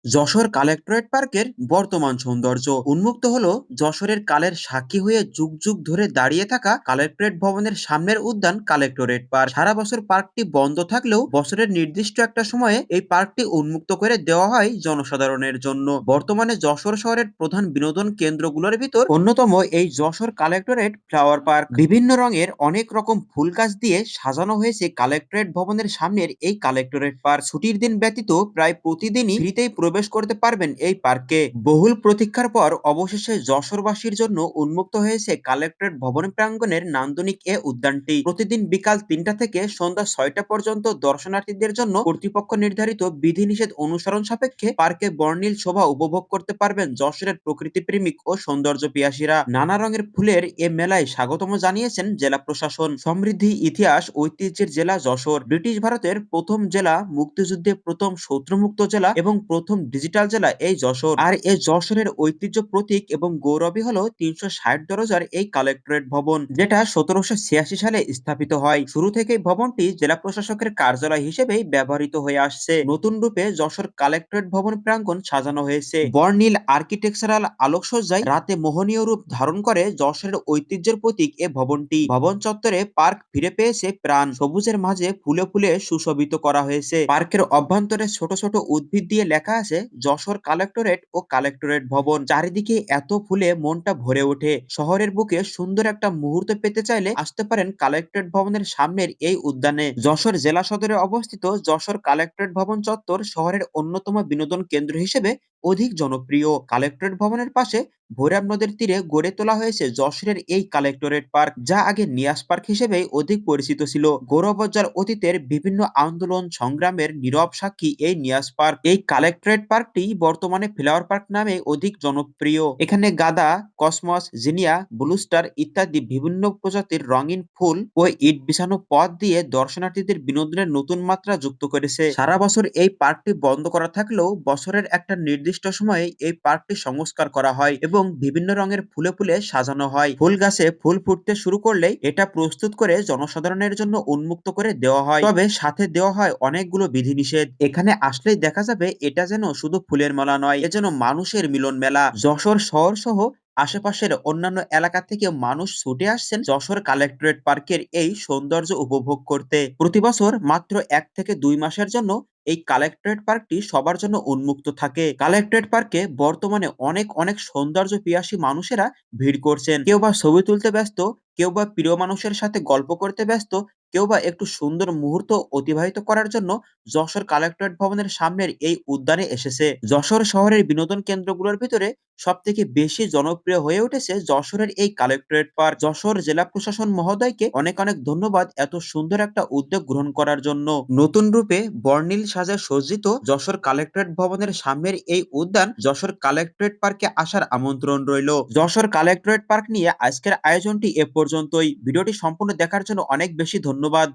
Jessore collectorate পার্কের বর্তমান সৌন্দর্য উন্মুক্ত হলো যশোরের কালের সাক্ষী হয়ে যুগ যুগ ধরে দাঁড়িয়ে থাকা কালেক্টরেট ভবনের সামনের উদ্যান কালেক্টরেট পার্ক। সারা বছর পার্কটি বন্ধ থাকলেও বছরের নির্দিষ্ট একটা সময়ে এই পার্কটি উন্মুক্ত করে দেওয়া হয় জনসাধারণের জন্য। বর্তমানে যশোর শহরের প্রধান বিনোদন কেন্দ্রগুলোর ভিতর অন্যতম এই যশোর কালেক্টরেট ফ্লাওয়ার পার্ক। বিভিন্ন রঙের অনেক রকম ফুল গাছ দিয়ে সাজানো হয়েছে কালেক্টরেট ভবনের সামনের এই কালেক্টরেট পার্ক। ছুটির দিন ব্যতীত প্রায় প্রতিদিনই ফ্রিতেই প্রবেশ করতে পারবেন এই পার্কে। বহুল প্রতীক্ষার পর অবশেষে যশোরবাসীর জন্য উন্মুক্ত হয়েছে কালেক্টরেট ভবন প্রাঙ্গণের নান্দনিক এ উদ্যানটি। প্রতিদিন বিকাল ৩টা থেকে সন্ধ্যা ৬টা পর্যন্ত দর্শনার্থীদের জন্য কর্তৃপক্ষ নির্ধারিত বিধিনিষেধ অনুসরণ সাপেক্ষে পার্কে বর্ণিল শোভা উপভোগ করতে পারবেন যশোরের প্রকৃতি প্রেমিক ও সৌন্দর্য পিয়াসীরা। নানা রঙের ফুলের এ মেলায় স্বাগতম জানিয়েছেন জেলা প্রশাসন। সমৃদ্ধি, ইতিহাস, ঐতিহ্যের জেলা যশোর। ব্রিটিশ ভারতের প্রথম জেলা, মুক্তিযুদ্ধে প্রথম শত্রুমুক্ত জেলা এবং প্রথম ডিজিটাল জেলা এই যশোর। আর এই যশোরের ঐতিহ্য, প্রতীক এবং গৌরবই হলো ৩৬০ দরজার এই কালেক্টরেট ভবন, যেটা ১৭৮৬ সালে স্থাপিত হয়। শুরু থেকেই ভবনটি জেলা প্রশাসকের কার্যালয় হিসেবেই ব্যবহৃত হয়ে আসছে। নতুন রূপে যশোর কালেক্টরেট ভবন প্রাঙ্গণ সাজানো হয়েছে বর্ণিল আর্কিটেকচারাল আলোকসজ্জায়। রাতে মোহনীয় রূপ ধারণ করে যশোরের ঐতিহ্যের প্রতীক এ ভবনটি। ভবন চত্বরে পার্ক ফিরে পেয়েছে প্রাণ। সবুজের মাঝে ফুলে ফুলে সুশোভিত করা হয়েছে। পার্কের অভ্যন্তরে ছোট ছোট উদ্ভিদ দিয়ে লেখা আছে যশোর কালেক্টরেট ও কালেক্টরেট ভবন। চারিদিকে এত ফুলে মনটা ভরে ওঠে। শহরের বুকে সুন্দর একটা মুহূর্ত পেতে চাইলে আসতে পারেন কালেক্টরেট ভবনের সামনের এই উদ্যানে। যশোর জেলা সদরে অবস্থিত যশোর কালেক্টরেট ভবন চত্বর শহরের অন্যতম বিনোদন কেন্দ্র হিসেবে অধিক জনপ্রিয়। কালেক্টরেট ভবনের পাশে ভৈরব নদের তীরে গড়ে তোলা হয়েছে যশোরের এই কালেক্টরেট পার্ক, যা আগে নিয়াস পার্ক হিসেবেই অধিক পরিচিত ছিল। গৌরবোজ্জ্বল অতীতের বিভিন্ন আন্দোলন সংগ্রামের নীরব সাক্ষী এই নিয়াস পার্ক। এই কালেক্টরেট পার্কটি বর্তমানে ফ্লাওয়ার পার্ক নামে অধিক জনপ্রিয়। এখানে গাঁদা, কসমস, জিনিয়া, ব্লুস্টার ইত্যাদি বিভিন্ন প্রজাতির রঙিন ফুল ও ইট বিছানো পথ দিয়ে দর্শনার্থীদের বিনোদনের নতুন মাত্রা যুক্ত করেছে। সারা বছর এই পার্কটি বন্ধ করা থাকলেও বছরের একটা নির্দিষ্ট সময়ে এই পার্কটি সংস্কার করা হয় এবং বিভিন্ন রঙের ফুলে ফুলে সাজানো হয়। ফুল গাছে ফুল ফুটতে শুরু করলেই এটা প্রস্তুত করে জনসাধারণের জন্য উন্মুক্ত করে দেওয়া হয়। তবে সাথে দেওয়া হয় অনেকগুলো বিধিনিষেধ। এখানে আসলেই দেখা যাবে এটা যেন শুধু ফুলের মেলা নয়, এ যেন মানুষের মিলন মেলা। যশোর শহর সহ আশেপাশের অন্যান্য এলাকা থেকে মানুষ ছুটে আসছেন যশোর কালেক্টরেট পার্কের এই সৌন্দর্য উপভোগ করতে। প্রতি বছর মাত্র ১ থেকে ২ মাসের জন্য এই কালেক্টরেট পার্কটি সবার জন্য উন্মুক্ত থাকে। কালেক্টরেট পার্কে বর্তমানে অনেক অনেক সৌন্দর্য পিয়াসী মানুষেরা ভিড় করছেন। কেউ বা ছবি তুলতে ব্যস্ত, কেউ বা প্রিয় মানুষের সাথে গল্প করতে ব্যস্ত, কেউ বা একটু সুন্দর মুহূর্ত অতিবাহিত করার জন্য যশোর কালেক্টরেট ভবনের সামনের এই উদ্যানে এসেছে। যশোর শহরের বিনোদন কেন্দ্রগুলোর ভিতরে সব থেকে বেশি জনপ্রিয় হয়ে উঠেছে যশোরের এই কালেক্টরেট পার্ক। যশোর জেলা প্রশাসন মহোদয়কে অনেক অনেক ধন্যবাদ এত সুন্দর একটা উদ্যোগ গ্রহণ করার জন্য। নতুন রূপে বর্ণিল সাজায় সজ্জিত যশোর কালেক্টরেট ভবনের সামনের এই উদ্যান যশোর কালেক্টরেট পার্কে আসার আমন্ত্রণ রইল। যশোর কালেক্টরেট পার্ক নিয়ে আজকের আয়োজনটি এ পর্যন্তই। ভিডিওটি সম্পূর্ণ দেখার জন্য অনেক বেশি ধন্যবাদ।